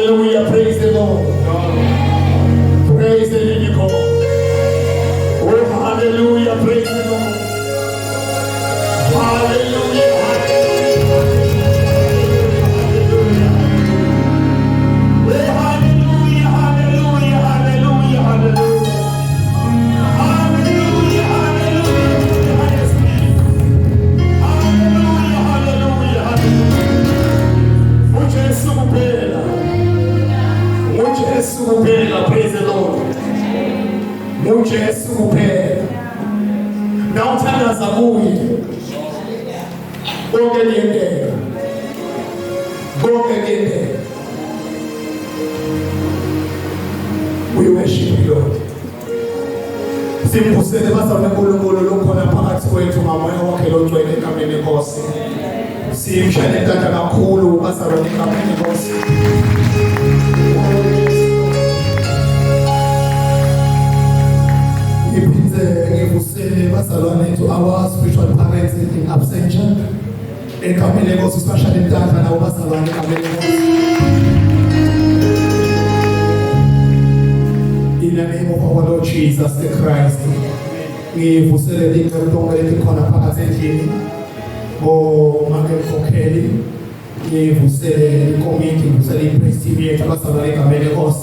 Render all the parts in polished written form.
hallelujah, praise the Lord. Praise the living God. Oh, hallelujah, praise the Lord. Hallelujah, praise the Lord. Mujesu kuphela. Na uthandaza kuye. Konke kuyendeka. Konke kuyendeka. We worship you, Lord. Simphusele bazalwane uNkulunkulu lokhona phakathi kwethu ngamoya wakhe logcwele egameni lenkosi. Simshayele intanda kakhulu bazalwane egameni lenkosi. To our spiritual parents in absentia, and coming Lagos, especially in Tanzania, now Basalani in the name of our Lord Jesus the Christ. We will celebrate the corner Pakatini, or Margaret Kokeli, we will celebrate the community, we will celebrate Prestige, Basalani Camelicos,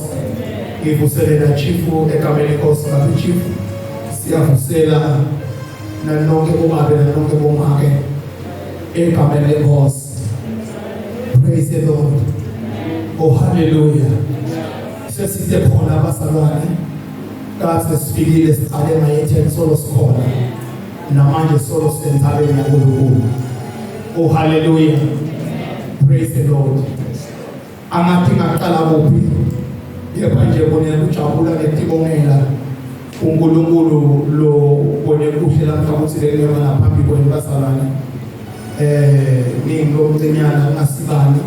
we will celebrate the chief of the Camelicos, the chief, Siafusela. Na nonke umabe na nonke bomake egameni lenkosi. Praise the Lord. Oh hallelujah. Sesithe khona abazalwane kathi sifikile siqale mayetheni solo sikhona namanje solo senthabeni yaNkulunkulu. Oh hallelujah. Praise the Lord. Angathi ngaqala kuphi yepha nje bonela ujabula ngekubongela uNkulunkulu lo bonela kuhle lapha ukuthi lelo yona phambi kwenu bazalwane ngingomncinyana ngasibani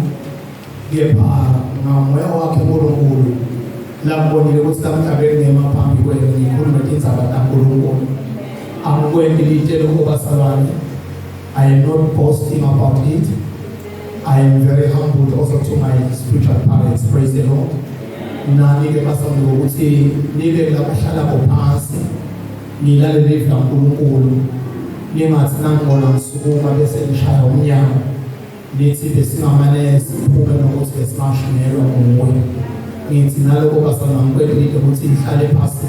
yepha ngamoya wakhe uNkulunkulu labonile ukuthi lamhlabeni ngemaphambi kwenu ngikhuluma indaba kaNkulunkulu angikwendi litshela kubazalwane. I am not boasting about it. I am very humbled also to my spiritual parents. Praise the Lord. Nani ke basamlo ukuthi nibe labahlala phansi nilalele ivila uNkulunkulu ningathi nangibona ngisukuma bese ngishaya umnyango nithi besingamane siphume nokuthi besimashiyelwa nguwe. Ngithi naloko basana ngikwelile ukuthi ihlale phansi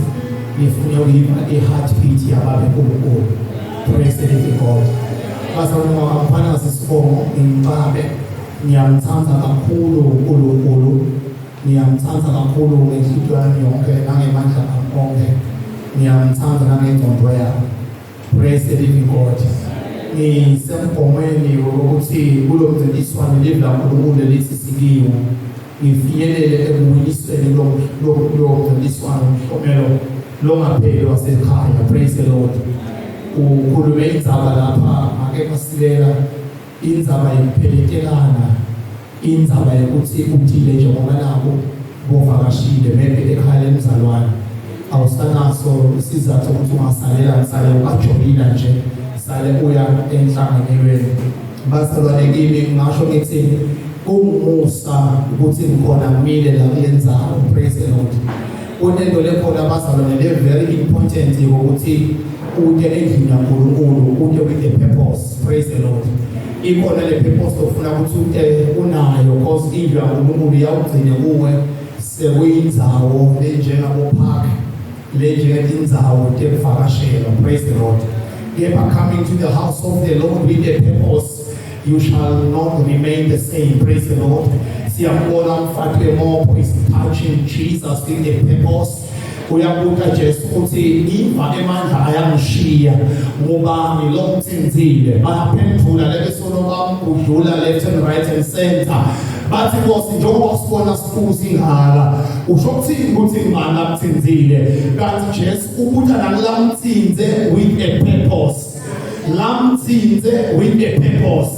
ngifuna ukuyiva i-heartbeat yababe uNkulunkulu. Praise the living God. Basana Mkhwanazi sibongo ngimbabe ngiyamthanda kakhulu uNkulunkulu. Ngiyamthanda kakhulu ngenhliziyo yami yonke nangemandla ami onke. Ngiyamthanda nangengqondo yami. Praise the living God. Ngisembongweni ukuthi kulo mncintiswano livla uNkulunkulu lelithi sikiwe. Ngifinyelele ekuwilisweni lo mncintiswano mhlomelo longapheli wasekhaya. Praise the Lord. Ukhulume indzaba lapha ake masilela indzaba yempelekelana. Indzaba yokuthi uthile njengoba nabo bovakashile bebe ekhaya lemzalwane awusanaso isizathu ukuthi ungasalela nsale ukajolila nje sale uya enhlanganelweni. Bazalwane kimi ngasho ngithi kungumusa ukuthi ngikhona ngimile la kulenzalo. Praise the Lord. Unento lekhona bazalwane le very important ukuthi uye endlini kaNkulunkulu uye with a purpose. Praise the Lord. Ikhona le purpose ofuna ukuthi unayo cause indlu kaNkulunkulu yawugcine kuwe sekuyindzawo lenjengabo park lenjengindzawo tekuvakashela. Praise the Lord. If coming to the house of the Lord with a purpose, you shall not remain the same. Praise the Lord. Siyambona mfati emopo is touching Jesus with a purpose. Uyabuka Jesu ukuthi iva emandla ayangishiya ngoba ngilomthinzile bayaphendula lebesono bami udlula left and right and center bathi Nkosi njengoba usibona sifuza inghala usho ukuthini ukuthi ngimani akuthinzile kanti Jesu ubutha nakulamthinze with a purpose. Lamthinze with a purpose.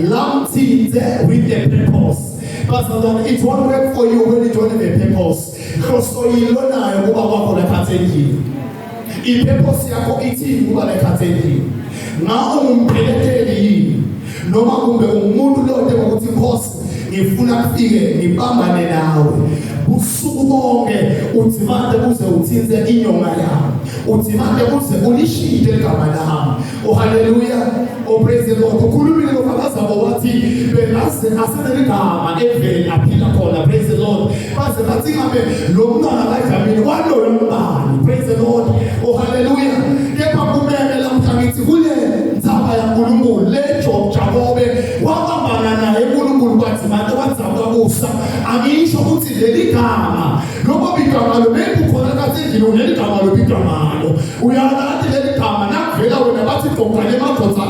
Lamthinze with a purpose. Pastor, it won't work for you when you don't have a purpose. Because you don't know what you're going to do. If purpose yako iti kuba lekateli. Na umpelekeli. Noma kumbe umuntu lote ukuthi Nkosi ngifuna kufike ngibambane nawe usuku bonke uthimande kuze uthinze inyonga yami uthimande kuze ulishide igama lami oh haleluya oh praise the Lord ukhulumile ngokazabo wathi belase aseneligama evele aphila khona praise the Lord baze bathi ngabe lo mntwana kaJamini waloyo mbani praise the Lord oh haleluya kepha kumele lamhlangithi kule ndzaba yaNkulunkulu le Job Jakobe wabambana naye uNkulunkulu kwathi manje wazakabusa angisho ukuthi leli gama lokho bigama lo bekukhona kathini leli gama lo bigama lo uyalathi leli gama nakuvela wena bathi gongane madoda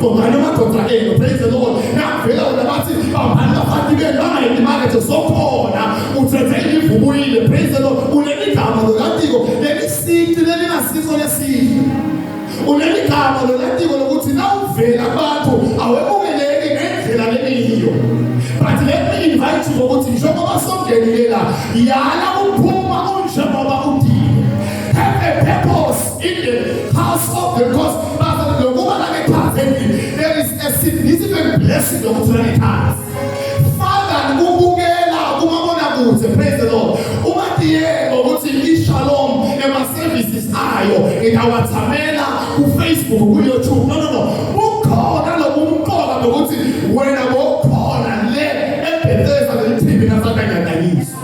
gongane madoda eno praise the Lord nakuvela wena bathi bambana bathi bengana imarket sokhona uthethe ivubuyile praise the Lord uleli gama lo latiko leli sithi leli nasiko lesizwe uleli gama lo latiko lokuthi nawuvela abantu awebukeleki ngendlela leliyo. But let me invite you ukuthi njengoba songenile la yala uphuma unjengoba udile. Have a purpose in the house of the God. But lokuba lakephatheni there is a significant blessing yokuthi lakephathi. Father ukubukela kumabonakude praise the Lord. Umathiye ukuthi ishalom ema-services ayo ingawathamela ku-Facebook ku-YouTube no ukhona lokumqoka nokuthi wena bokhona le ebhetheza lelithimbi nasakanyakanyiswa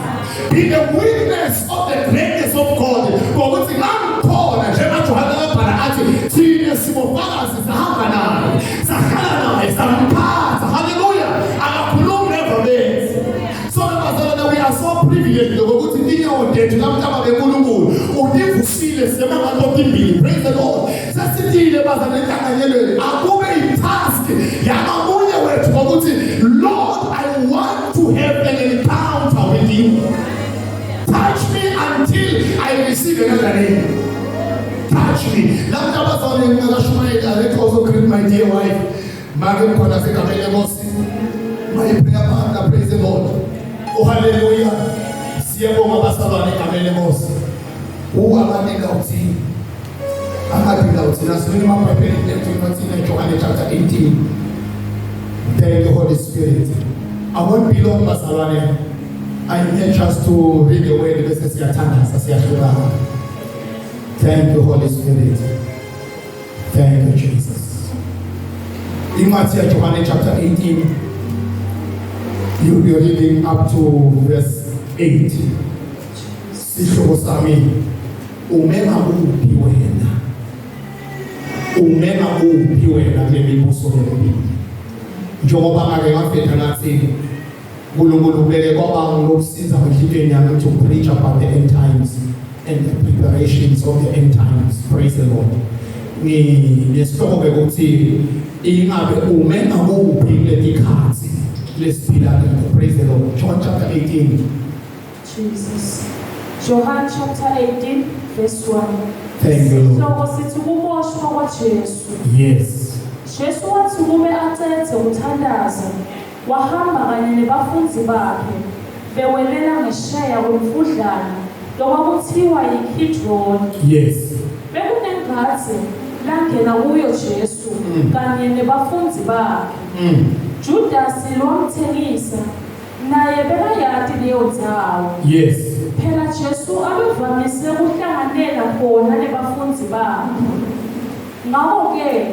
be the witness of the greatness of God ngokuthi ngamkhona njengaJohane kabhala athi thina sibofakazi sahamba naye sahlala naye samphatha haleluya akakhulumi neverbenzi so we are so privileged ngokuthi inyodethu namhlaba beNkulunkulu udivusile semangazokimbili praise the Lord sesithile bazana enhlanganyelweni akube i-task yamamunye wethu ngokuthi Lord I want to have an encounter with you touch me until I receive another name touch me lapho abazali ngakashumayeli I also greet my dear wife Mkhwanazi kamele mosi my prayer partner praise the Lord oh hallelujah siyabonga basalwane kamele mosi uwabandika uthini akadinga uthini asibini mabhayibheli ethi John chapter 18 thank you Holy Spirit I won't be long basalwane I need just to read the word bese siyathandaza siyahlukana thank you Holy Spirit thank you Jesus in Matthew John chapter 18 you'll be reading up to verse 8 sihloko sami umema uphi wena umema uphi wena kule mibuso lempilo njengoba ngake ngafetha nathi uNkulunkulu ubeke kwaba ngokusiza enhlizweni yami to preach about the end times and the preparations of the end times praise the Lord nesihloko bekuthi ingabe umema uphi letikhathi lesiphila praise the Lord John chapter 18 Jesus John chapter 18 verse 1 thank you Lord sithi kuboshwa kwaJesu yes Jesu wathi kube acethe ukuthandaza wahamba kanye nebafundi bakhe bewelela ngesheya kwemfudlana lokuthiwa yiKidron yes bekunengathi langena kuyo Jesu kanye nebafundi bakhe Judasi lomthengisa naye bekayati leyo ndawo yes phela Jesu abevamise ukuhlanganela khona nebafundi bakhe ngakho-ke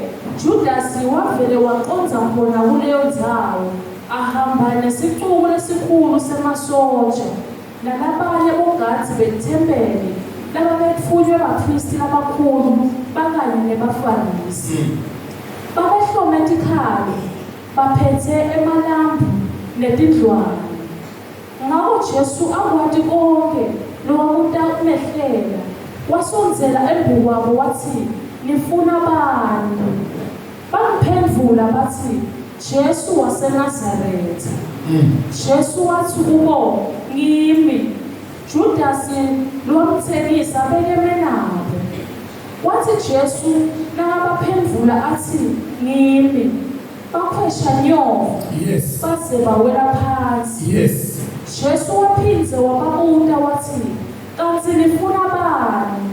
Judasi wavele waqonza khona kuleyo ndawo ahamba nesicuku lesikhulu semasotsha nalabanye bogadi bethempeli laba bethunywe abaphristi abakhulu bakanye nebaFarisi babehlomela ikhali baphethe emalambu netindlwana ngakho Jesu akwati konke lokumehlela wasonzela embi kwabo wathi nifuna bani bamphendula bathi Jesu waseNazaretha Jesu wathi kubo ngimi Judasi lomthengisa bekeme nabo wathi Jesu nakabaphendula athi ngimi bakhwesha nyoka yes baze bawela phansi yes Jesu waphindze wababuza wathi kanti nifuna bani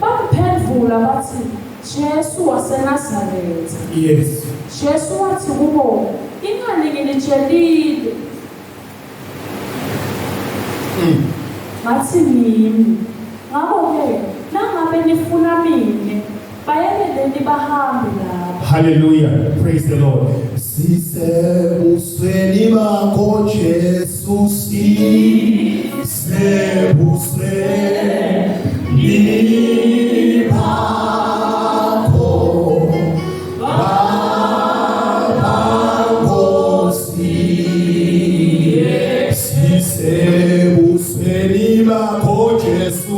bamphendula bathi Jesu waseNazaretha yes Jesu wathi kubo ingani nginitshelile ngathi yini ngakho-ke nangabe nifuna mine bayekeleni bahambe lapho. Hallelujah. Praise the Lord. Sisebusweni bakho Jesu, sisebusweni bakho Babankosi. Sisebusweni bakho Jesu,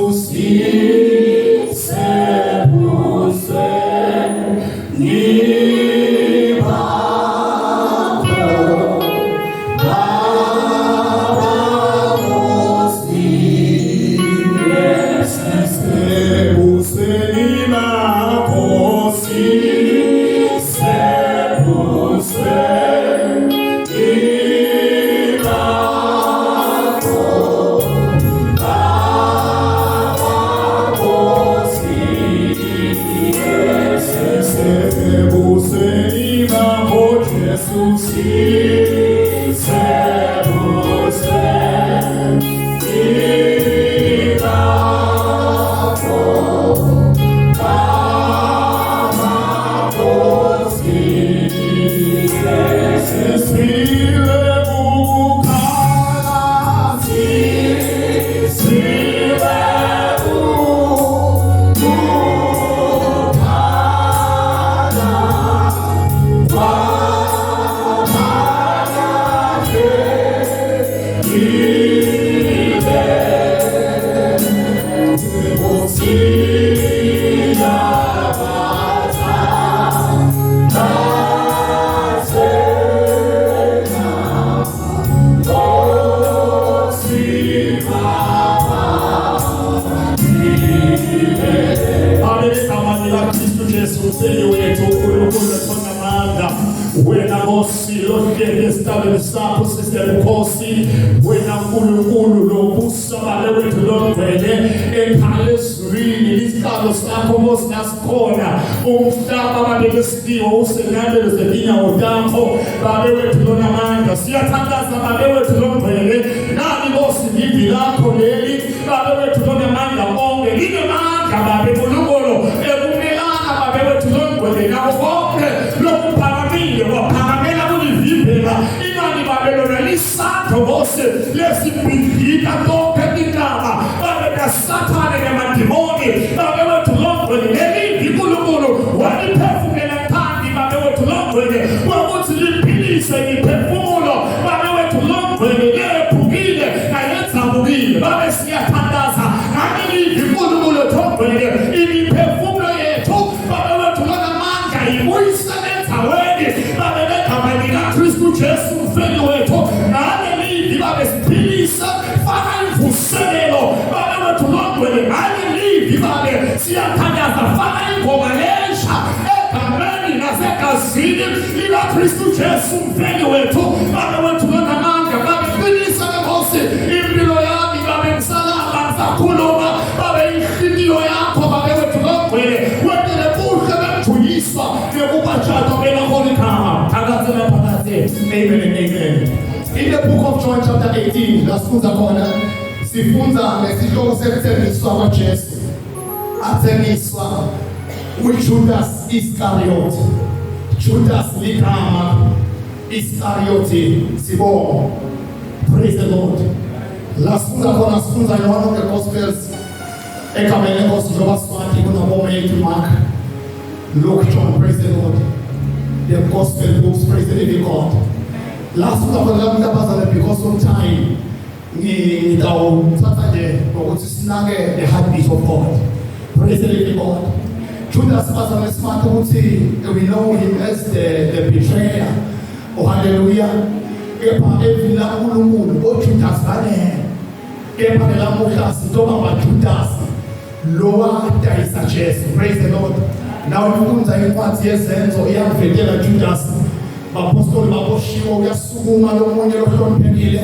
Wena Nkosi lodlele esitabeni sakho sisemkhosi, wena Nkulunkulu lobusa bale wethu longcwele ekhaya ezulwini isihlalo sakho Nkosi nasikhona umhlaba babekesikiwe usenabelo zenyawo zakho babe wethu lonamandla siyathandaza babe wethu longcwele nami Nkosi ngidi lakho leli babe wethu lonamandla onke linemandla babe Nkulunkulu ekumelana babe wethu longcwele nawo konke lokuphakamile waphakamela kulivimbela inani babelona lisandro Nkosi lesibhidlika konke intaba babe kasathane namadimoni babe wethu longcwele leli Nkulunkulu waliphefumela phansi babe wethu longcwele wakuthi liphilise imiphefumulo babe wethu longcwele lephukile nayenzabukile babe siyathandaza ngakilivi Nkulunkulu longcwele imiphefumulo yethu babe wethu lonamandla ibuyisebenza weni babe legama likaKristu Jesu mfeni wethu ngakilivi babe siphilise faka imvuselelo babe wethu longcwele ngakilivi babe siyathandaza faka ingoma lensha egameni nasegazini likaKristu Jesu mfeni wethu babe wethu lonamandla babe siphilise Nkosi impilo yami babe ngisalamba ngisakhuluma babe inhliziyo yakho babe wethu longcwele wendele kuhle bemjuyiswa nekubajado belaholi khama thakazela phakathi. Amen and amen. In the book of John chapter 18 lasifunza khona sifunza ngesihloko sekuthengiswa kwaJesu athengiswa uJudas Iscariot. Judas ligama Iscariot sibonga. Praise the Lord. Lasifunza khona sifunza in one of the Gospels egameni lenkosi lobaswati kunaboma yethu Mark, Luke, John. Praise the Lord. The Gospel books, praise the living God. Last week because of time ngitawuthatha nje ukuthi sinake the heartbeat of God. Praise the living God. Judas was smart ukuthi we know him as the betrayer. Oh hallelujah. Kepha evila uNkulunkulu Judas bane. Kepha lamuhla sitoba Judas lowa dayisa Jesu. Praise the Lord. Now ufunza incwadi yezenzo iyamvetela Judas. Bapostoli baboshiwo uyasukuma lomunye lohloniphekile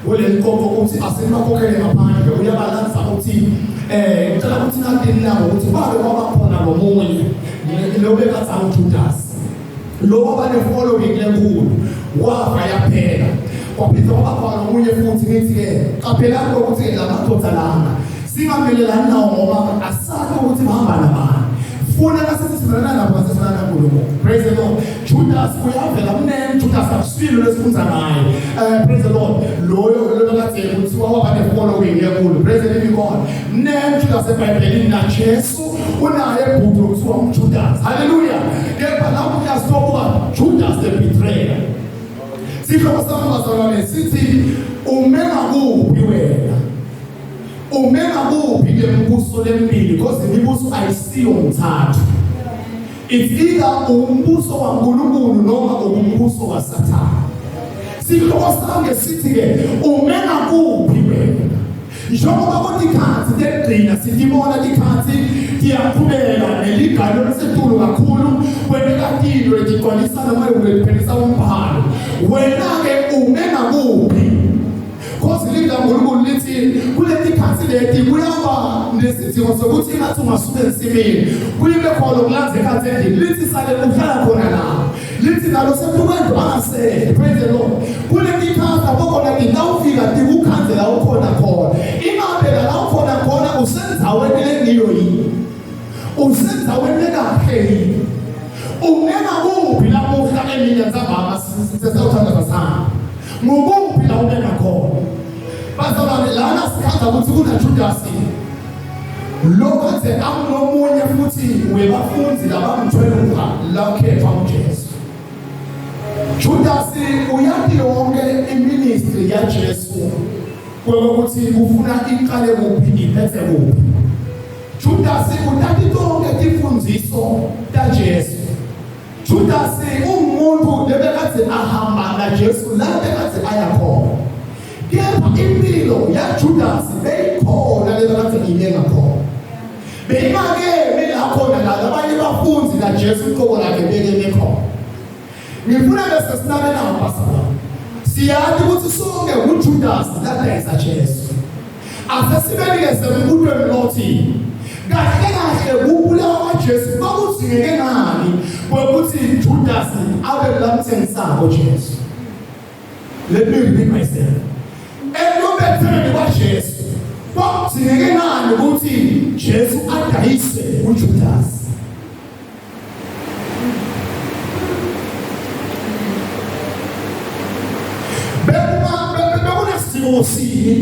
olenkonko ukuthi asenakhokhele ngaphandle uyabalanza ukuthi ngicela ukuthi nathi nabo ukuthi babe kwabakhona lomunye lobeka sawu Judas lo wabane following lenkulu wafa yaphela kwaphinda kwaba khona omunye futhi ngithi-ke qaphelani kokuthi la madoda lana singamelelani nawo ngoba asazi ukuthi bahamba nabani. Funa nasesivelana nabo asesivelana naNkulunkulu. Praise the Lord. Judas uyavela mnene Judas akusilo lesifunza ngaye. Praise the Lord. Loyo kade kuthiwa waba ne-following enkulu. Praise the living God. Mnene Judas eBhayibhelini naJesu unaye ebhuti okuthiwa uJudas. Hallelujah. Kepha lapho kuyasitopa Judas the betrayer. Sihloko sami bazalwane sithi ume ngakuphi wena? Ume ngakuphi le mbuso lembili because imibuso ayisiyo umthathu. It's either umbuso kaNkulunkulu noma umbuso kaSathane. Sihloko sami sithi-ke ume ngakuphi wena? Njengoba kuthi ikhathi tegcina sitibona ikhathi tiyaqhubeka neligalo lesetulu kakhulu kwenekatilo etigcwalisa noma ulephelisa umbhalo. Wena-ke ume ngakuphi? Because linda uNkulunkulu lithi kuleti khathi leti kuyaba nesithiyo sokuthi ngathi ungasuke ensimini kuyibe khona okulanze khathi endlini lithi sale uhlala khona la lithi nalo setukwendlu angasele. Praise the Lord. Kuleti khathi abokhona ngawufika tikukhanze la ukhona khona ingabe la ukhona khona usenzaweni lengiyo yini usenzaweni lekahle yini ungena kuphi lapho uhlala eminye nzabama sesawuthandaza sana ngokuphi la ungena khona. Bazalwane lana sikhanda ukuthi kunaJudas lo kade akunomunye futhi webafundi labamthwele lakhetha uJesu. Judas uyathi yonke iministry yaJesu kwekokuthi kufuna iqale kuphi iphethe kuphi. Judas uthatha tonke imfundiso kaJesu. Judas umuntu lebekade ahamba naJesu la bekade ayakhona. Kepha impilo yaJudas beyikhona lebekade ingena khona. Beyimake belakhona labanye bafundi kaJesu iqobo lakhe bekeme khona. Ngifuna bese sinabela ngapasana. Siyathi ukuthi sonke uJudas ladayisa Jesu. Asesibelekeze umuntu lothi. Kahle ukubulawa kwaJesu kwakudzingeke ngani ukuthi Judas abe lamthengisako Jesu. Let me repeat myself. Elobetheni kwaJesu kwakudzingeke ngani ukuthi Jesu adayise uJudas. Bekuna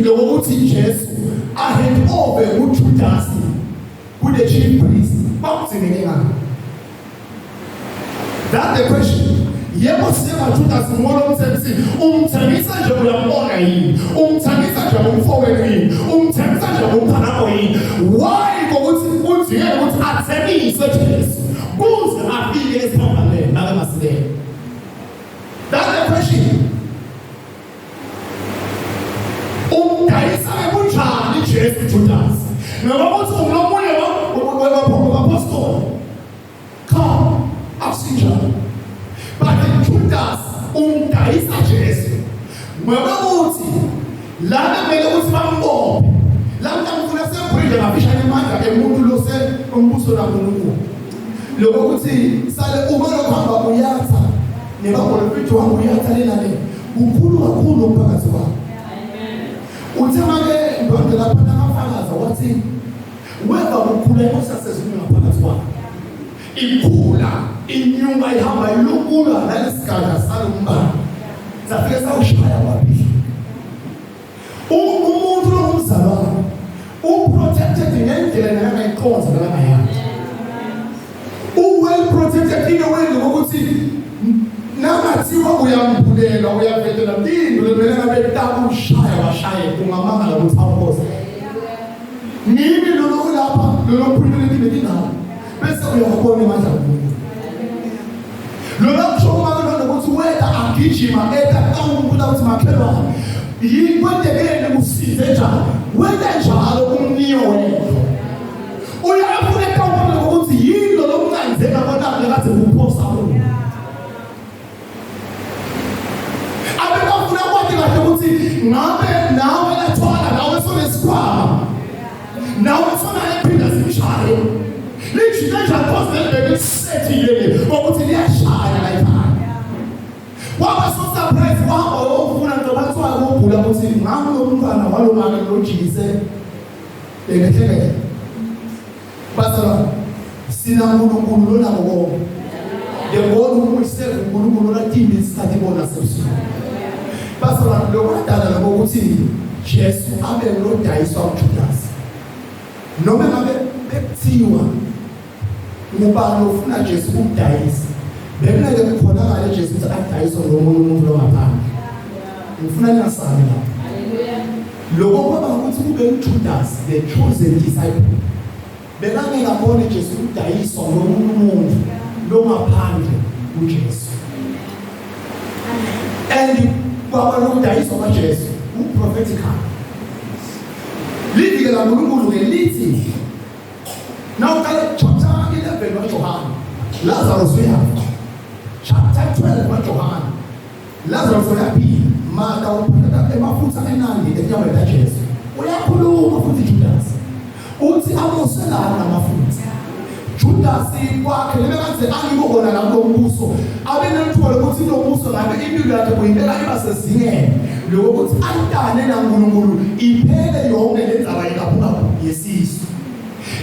lokuthi Jesu ahand over uJudas with the chief priest. That's the question. Yebo sema Judas mwana umthengisi umthengisa nje uyambona yini umthengisa nje umfowenu yini umthengisa nje umphako yini why ngokuthi udinge ukuthi athengise Jesu kuze afike esiphambaneni nakamasile. That's the question. Umdayisa ebunjani Jesu Judas ngokuthi unomunye apostol come asinjani but Judas umdayisa Jesu ngokuthi lana kumele ukuthi bambophe lana ngifuna semphrinde ngafishane amandla emuntu lose umbuso kaNkulunkulu lokuthi sale uma lokuhamba uyatha nebabolofithi wangu uyatha lena le ukhulu kakhulu umphakathi wakho. Uthemake ndondo lapha namafakaza wathi weva ukukhula ekusasezweni ngaphakathi kwakho. Ikhula inyuma ihamba ilukula nalesigaba salumbani. Zafike sawushaya wapi. Umuntu lo umzalwane uprotected ngendlela engayiqonza ngakayana. Well protected in a way ukuthi namathiwa uyambulela uyavetela into lebeleka betaku ushaya washaye kungamangala ukuthi awukoze. Nini lo lapha lo privilege bedinawo bese uyakubona manje umuntu. Lo lapho makho ukuthi wetha agijima eta awumuntu ukuthi makhelwa yikwendekene usize njalo wena njalo umniyo wethu. Uyafuna ukubona ukuthi yini lo mncane ngabona lekathi uphosa umuntu. Abekafuna kwathi kahle ukuthi ngabe nawe lathwala nawe sonesikhwama. Nawe sona ephinda simshaye. Lithi nje apostle bekesethi yele ukuthi liyashaya la ekhaya. Waba so surprise wahamba uyofuna njengoba ukuthi ngabe lo mntwana walomaka lojikise ekehleke basala sina uNkulunkulu lona ngoba yebona ukuthi uNkulunkulu lathini isikhathi bona sebusuku basala lokudala ngokuthi Jesu abe lodayiswa uJudas noma ngabe bekuthiwa ngubani ofuna Jesu ukudayisa bekunake kukhonakala Jesu ukuthi adayiswe ngomunye umuntu longaphandle ngifuna ningasabi lapho lokho kwaba ukuthi kube uJudas the chosen disciple bekangeke abone Jesu udayiswa ngomunye umuntu longaphandle kuJesu and kwaba lokudayiswa kwaJesu uprophetical livike la uNkulunkulu ngelithi now chapter 11 waJohana Lazarus uyafa chapter 12 waJohana Lazarus uyaphila Martha uphatha emafutha enandi enyameni kaJesu uyakhuluma futhi Judas uthi amoselana namafutha Judas kwakhe lebengathi angikubona la kulombuso abenethulo ukuthi lo mbuso ngabe impilo yakhe kuyintela iba sezingene lokuthi ayitane naNkulunkulu iphele yonke lenzaba ikaphula yesisu.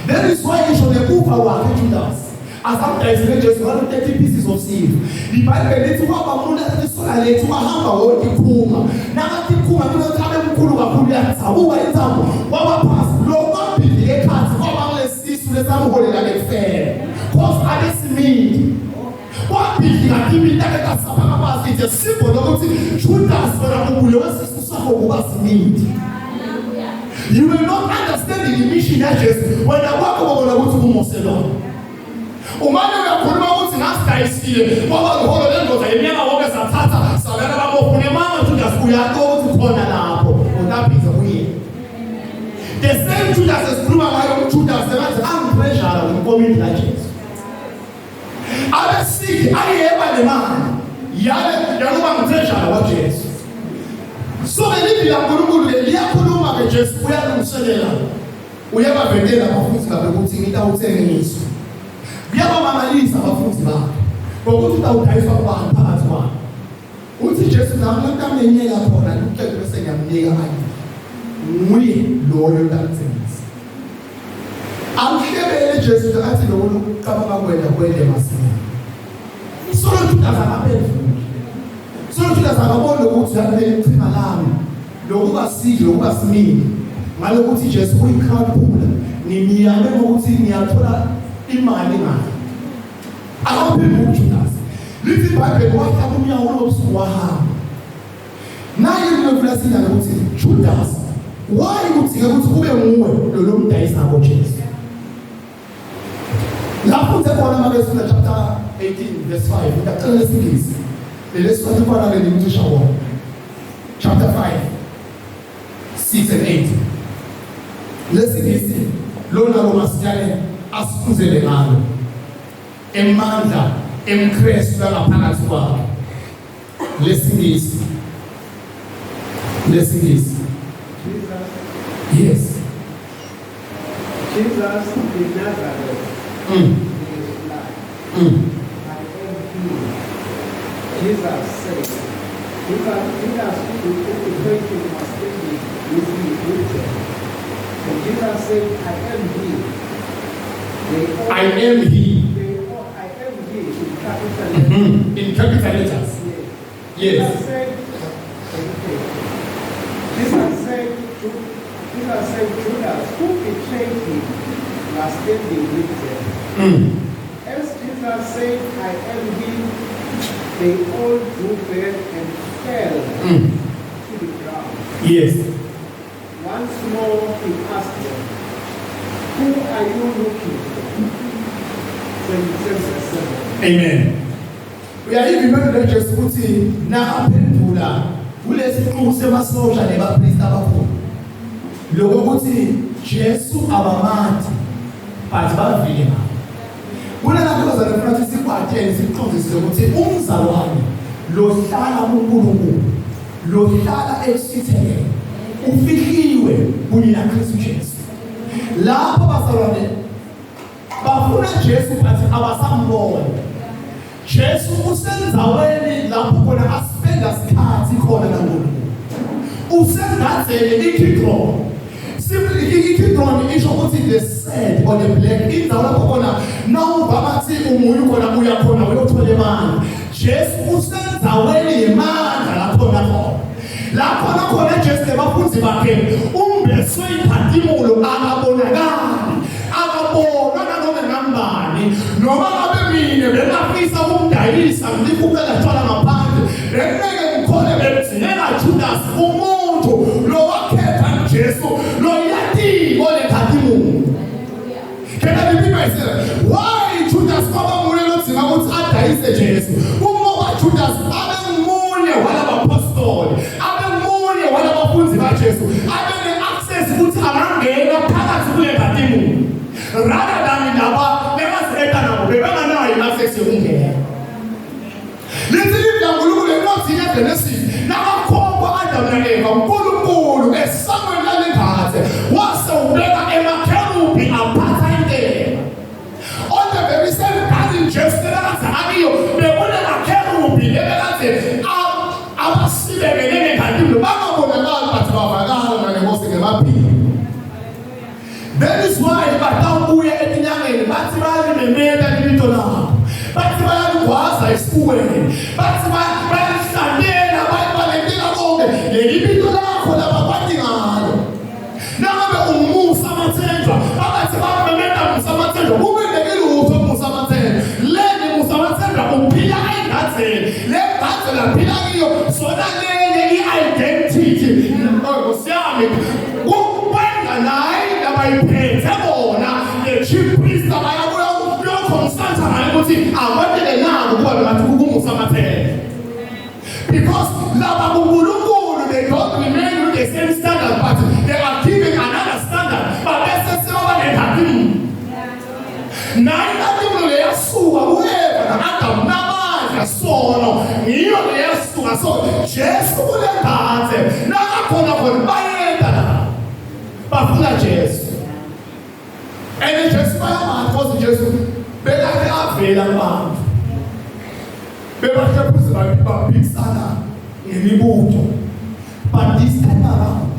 That is why isho nekufa wakhe Judas asamdayisele Jesu ngalo 30 pieces of silver. iBhayibheli lithi kwaba umuntu esola lethu wahamba wonke iphuma nakathi iphuma kunothi abe mkhulu kakhulu yazabuka intamo waba phasi lo kwabhili ekhathi kwaba lesisu lesamuholela lekufela cause abesimini kwabhili kakhulu intake kasaba kabazi nje simple lokuthi Judas wena ubulo wesisu sakho kuba simini. You will not understand the mission of Jesus when I walk over the water Moselon. Umane uyakhuluma ukuthi ngasidayisile ngoba ngiholo lendoda yeminyaka wonke sathatha sabela babofune mama Judas uyathi khona lapho utaphiza kuye. The same Judas esikhuluma ngayo Judas ebathi angipleasure ngomkomiti kaJesu. Abesiki ayeba nemali yale yakuba ngipleasure waJesu. So elibi la uNkulunkulu liyakhuluma keJesu uyalungiselela uyabavendela abafundi bakhe ukuthi ngitawuthengisa kuyabamangalisa abafundi bakhe ngokuthi utawudayiswa kwabantu phakathi kwabo uthi Jesu namhlanje khona uqede bese ngiyamnika kanye nguye loyo ntantsengisa amhlebele Jesu athi lo uqabanga kwenda masina so Judas akaphendula so Judas akabona ukuthi yabele ichima lami lokuba sidle lokuba simini ngalokuthi Jesu uyikhapula ngimiyame ukuthi ngiyathola imali ngayo akaphendula Judas lithi iBhayibheli wathi umnyango lobusuku wahamba naye ngiyoflasina ukuthi Judas why uthi ukuthi kube nguwe lo mdayisa ngo Jesu lapho uthebona mabesifunda chapter 18 verse 5 ngicela lesingisi lesifunda fana lelimthisha wona chapter 5 6 and 8 lesingisi lona lo masinyane asifuzele ngalo emandla emKristu langaphakathi kwakhe lesingisi yes Jesus in Nazareth is life. I am he. Jesus said, Judas who betrayed him was standing with me with him. And Jesus said, I am he. I am he. I am he in capital letters. In capital letters. Yes. Jesus said, Judas who betrayed him was standing with them. As Jesus said, I am he, they all drew back and fell to the ground. Yes. Once more he asked them, who are you looking for? Amen. We are even remember that Jesus put na aphendula kulesiqhu semasosha nebapriest abakhulu lokho ukuthi Jesu abamati bathi bavile ngakho kulana kuza lefrati sikwathe siqhuzise ukuthi umzalwane lohlala kuNkulunkulu lohlala esithekele ufihliwe kunye naKristu Jesu lapho bazalwane bafuna Jesu bathi abasambona Jesu usenzaweni lapho khona aspenda isikhathi khona naNkulunkulu Usengazele ikidron. Simply ikidron isho ukuthi the sand or the black. Indawo lapho khona nawuvabathi umuyu khona uyakhona uyothola imali. Jesu usenzaweni yemandla lapho nakho. Lapho nakhona Jesu abafundi bakhe umbeswe iphatimulo akabonakali. Akabona nanoma ngambani noma ngabe mina bengafisa ukudayisa ngikubeka thola ngaphandle bengeke ngikhole bemzinela Judas umuntu lo wakhetha Jesu lo yati ole phatimulo. Can I repeat myself? Why Judas kwaba mulelo dzima ukuthi adayise Jesu? Uma Judas abe munye walabapostoli abe munye walabafundi baJesu abe ne-access ukuthi angangena phakathi kule phatimulo. Rather than indaba lemaseta nabo bebenganayo inaccess yokungena. Lizilivla uNkulunkulu encwadini yeGenesis nakakhomba Adam na Eva uNkulunkulu esamweni lalengase wase ubeka emakherubi aphatha intela. On the very same time Jesu lekade akiyo bebona amakherubi lebekade abasibekele ngaphandle bangabonakali bathi bavakala nanenkosi ngemaphiko. That is why batawubuya etinyangeni bathi bayalimemeta libito labo bathi bayalugwaza esifuweni bathi bayalihlanyela bayibalekela konke lelibito lakho lababathi ngalo. Nangabe umusa amathenjwa abathi bamemeta musa amathenjwa kubendekile utho musa amathenjwa leni musa amathenjwa uphila engazeni le ngazela phila kiyo sona lenye i-identity ngosiyami ukwenza naye bayiphethe bona le-chief priest abayabuya uyokhonstanta ngayo ukuthi akwendele nabo kuba bathi kukumusa amathenjwa. Because laba kuNkulunkulu they don't remain with the same standard but they are giving another standard babese sebaba nephatimulo. Nayo iphatimulo leyasuka ku-Eva na-Adam namandla sono yiyo leyasuka so Jesu kule ngase nakakhona khona bayenda bafuna Jesu. And Jesu bayamani because Jesu belakhe avela abantu bebakhe phuze baphikisana ngemibutho but this time around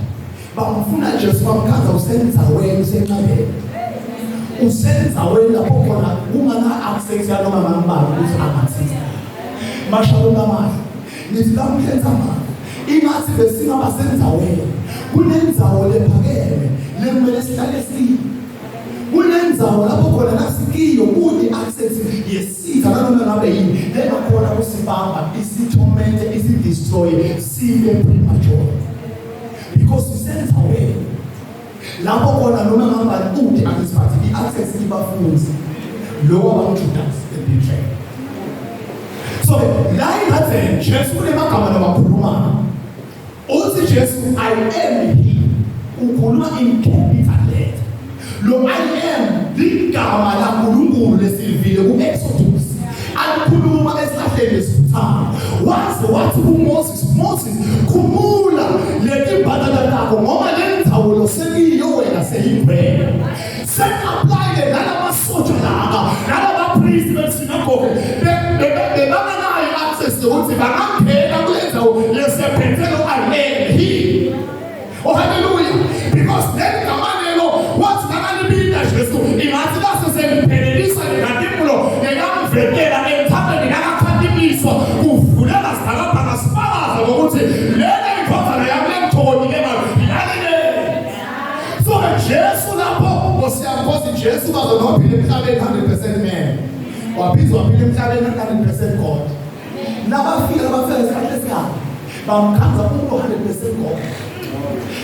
bamfuna Jesu bamkhaza usenzaweni usenxabeni usenzaweni lapho khona kungana-access yanoma ngambani ukuthi angathisa mashalo namahle nithi kamhlenza mani ingathi besingabasenzaweni kunenzawo lephakeme lekumele sihlale siyo kunenzawo lapho khona nasikiyo kune-access yesiza nanoma ngabe yini lengakhona kusibamba isithomente isidestroye sibe premature because sisenzaweni lapho khona noma ngambani ude angisiphathi i-access ibafunzi lowo abanguJudas ebetray. So la ingatheni Jesu kunemagama labakhuluma uthi Jesu I am he ukhuluma in capital letter. Lo I am ligama laNkulunkulu lesivile ku-Exodus alikhuluma esihlahleni lesithamo wathi kuMoses khumula leti mbadala takho ngoba lenzawo losekiyo wena seyivela sen-apply-ke nalamasotsha laka nalabapriest besinagoge bebanganayo access yokuthi bangangena kulenzawo lesephethelo I am he. Oh hallelujah. Because then kamanelo wathi nakalibinda Jesu ingathi basesemphelelisa ngatimulo ngekamvekela emthandeni nakakhandimiswa kuvulela sitalapha ngasifakaza ngokuthi lena ikhonzana yami lemthoni engayilalele. So Jesu lapho ngosiyamkhosi Jesu kazonophila emhlabeni 100% man waphizwa waphila emhlabeni 100% God. Nabafika bafika isikhathi esikhathi bamkhanza umuntu 100% God.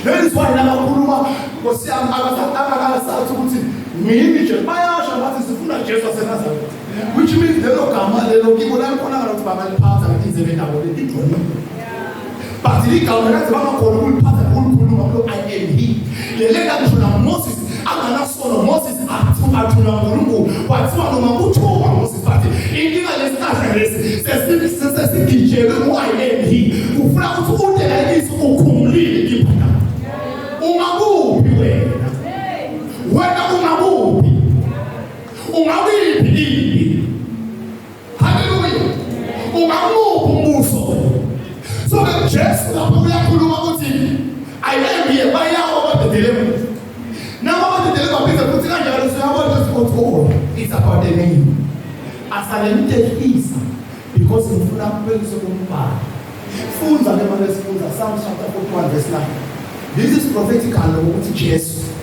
That is why nabakhuluma ngosiyami akakasathi ukuthi mimi nje bayasho bathi sifuna Jesu waseNazaretha which means lelo gama lelo kibo la khona ukuthi bangaliphatha ngendlela endabo lidwoni but ligama lathi bangakhona ukuliphatha ukukhuluma lo I am he lele ngisho na Moses anganasono Moses athula uNkulunkulu kwathiwa noma kuthiwa Moses bathi inkinga lesikahle lesi sesigijele I am he ufuna ukuthi udelelise ukhumulile iphaka ungakuphi wena ungakuphi ungawiphi hallelujah ungakuphi umbuso. So Jesu lapho uyakhuluma ukuthi deliverance. Now about the deliverance, it's about the name. As I limited peace, because in full of praise of God. Fools are never fools. Psalm chapter 41, verse 9. This is prophetic and what Jesus.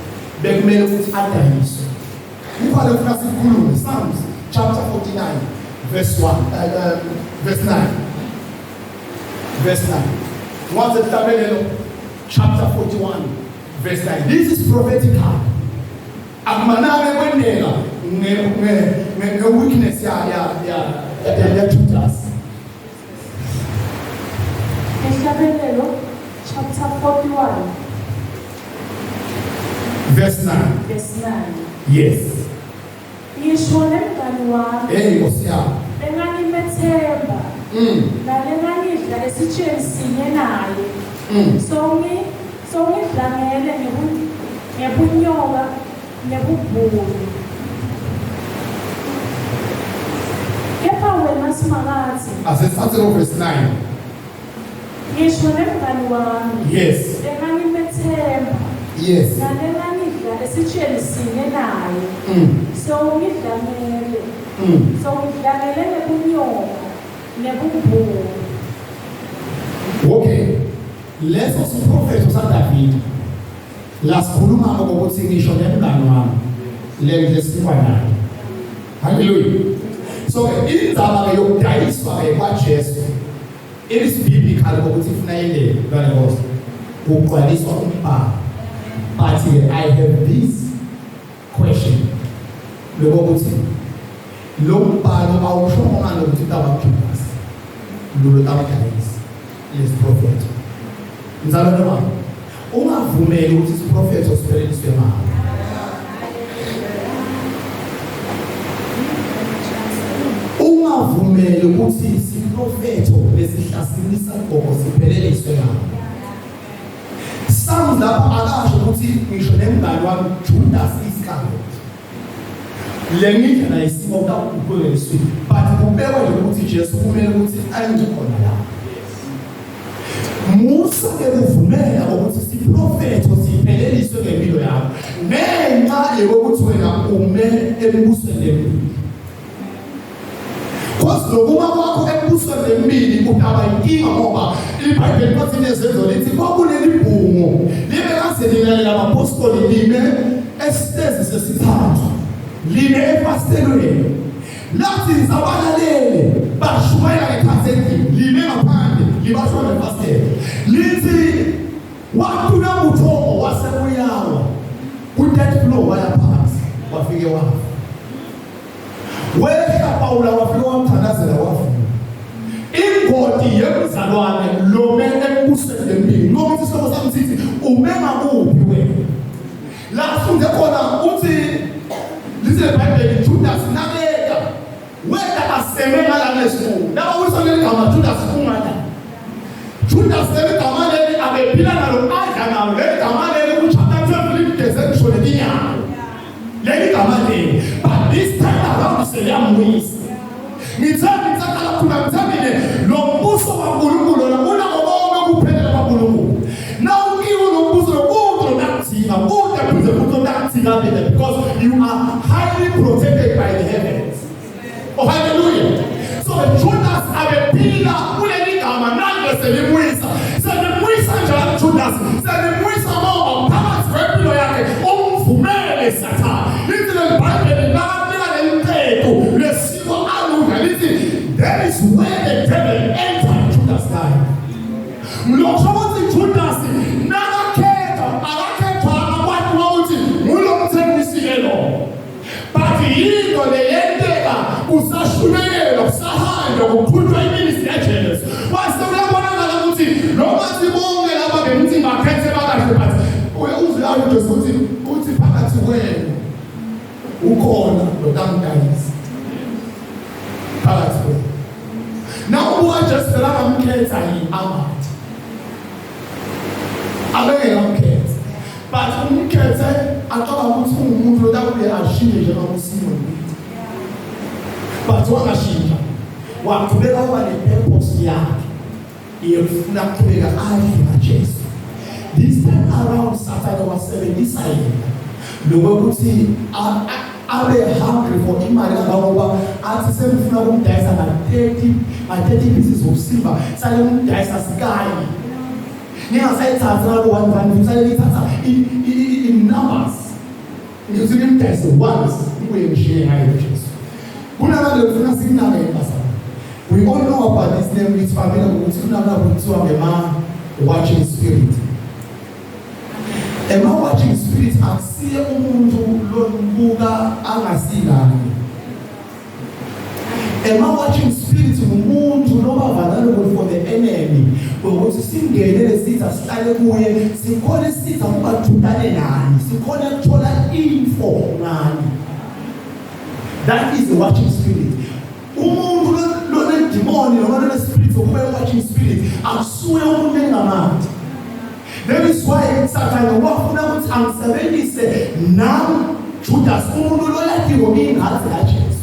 Begmel with Adamis. You call it Psalms chapter 49, verse 1, verse 9. Verse 9. What's the tablet? Chapter 41, verse 9. This is prophetic. Agmanare wenela ne weakness ya Judas. Chapter 41. Verse 9. Verse 9. Yes. Yisho nemngani wami. Nkosi yami. Enganimethemba. Nalenganidla esitsheni sinye naye. So ngidlangele ngebunyoka nebubhulu. Kepha wena Mkhwanazi. As it started off verse 9. Yisho nemngani wami. Yes. Enganimethemba. Yes. Nalenganidla esitsheni sinye naye. So ngidlangele. So ngidlangele ngebunyoka nebubhulu. Okay. Let's also prophet was David. Las kuluma ngokuthi ngisho nemngani wami. Lengisiwa naye. Hallelujah. So indzaba ke yokudayiswa ke kwaJesu. It is biblical ukuthi kufanele ngane ngosi. Ukugcwaliswa umbhalo. But I have this question. Lokuthi lo mbhalo awusho ngani ukuthi tabajudas. Lo tabadayisi. Let's prophet. Nzalo noma ungavumeli ukuthi isiprofethi osiphelelise imali. Ungavumeli ukuthi isiprofethi lesihlasimisa gogo siphelelise imali. Psalms lapha akasho ukuthi ngisho nemngani wami Judas Iscariot. Lengidla isimo kaNkulunkulu but kubekwa ukuthi Jesu kumele ukuthi ayengikhona la. Musa ke kuvumela ukuthi isiprofethi siphelelise ngempilo yakho ngenxa yokuthi wena ume embusweni lempilo. Because lokuma kwakho embusweni lempilo udaba inkinga ngoba iBhayibheli lithi nezenzo lithi kwakuleli bhungo libe kazelilele labapostoli lime esitezi sesithathu lime epastelweni lathi zabalalele bashumayela ngekhatheni lime ngaphandle libashwa ngepasteli lithi wathula umthomo wasebuyawa ku-third floor waya phansi wafike wafa wehla Pawula wafike wamthandazela wafika ingodi yemzalwane lome embusweni lempilo ngokuthi isihloko sami sithi ume ngakuphi wena la sifunde khona uthi lithi eBhayibheli Judas nakeka wena aseme ngala nesikhulu la usonele igama Judas ungada Judas igama leli abephila nalo adla nalo leli gama leli ku-chapter 12 lideze ngishone inyama leli gama leli but this time around seliyamuyisa ngithanda khona lo mbuso kaNkulunkulu lo unakho kuphelela kaNkulunkulu now ukiwe lo mbuso kodwa nakuthinga kodwa kuze nakuthinga because you are highly protected by the heavens. Oh hallelujah. So Judas abephila kuleli gama nanje selimwisa njalo Judas selimwisa ngoba phakathi kwempilo yakhe umvumele Sathane lithi leBhayibheli nakabika lenthetho lesiko alunga lithi there is where the devil entered Judas' life. Mlochozi Judas nakakhetha akakhethwa abantu bawuthi ngulo mthembisikelo but yinto leyenteka kusashunekela kusahamba kukhulwa iministry yaJesu wase uyabonakala ukuthi noma sibonke laba ngithi bakhethe bakahle but uzulayo Jesu uthi phakathi kwenu ukhona lo tamdayisi phakathi kwenu now ubuka Jesu la ngamkhetha yini amathi abeke ngamkhetha but umkhethe aqala ukuthi ungumuntu lo takuye ashiye nje ngamusimo but wangashintsha waqhubeka uba nepurpose yakhe yefuna ukuqhubeka adle naJesu This time around, Satan was sebenzisa yena. Lokuthi abe hungry for imali ngoba athi semfuna ukumdayisa na 30 pieces of silver. Sale umdayisa sikayi. Ningasayithatha lapho 1 sale lithatha in numbers. Ngizothi umdayisa once ubuye ngishiye ngayo Jesu. Kunabantu befuna sikunake empasana. We all know about this name which family ukuthi kunabantu kuthiwa ngema watching spirit. Ema watching spirit akusiye umuntu lobuka angasilani. Ema watching spirit umuntu vulnerable for the enemy. Ukuthi singenele sithi asihlale kuye, sikhona sithi ukubathundane nani, sikhona ukuthola info ngani. That is the watching spirit. Umuntu lona demon noma lona spirit okuba watching spirit akusuye umuntu engamandi. That is why Satan wafuna ukuthi angisebenzise nam Judas umuntu loyathiwo ingazi kaJesu.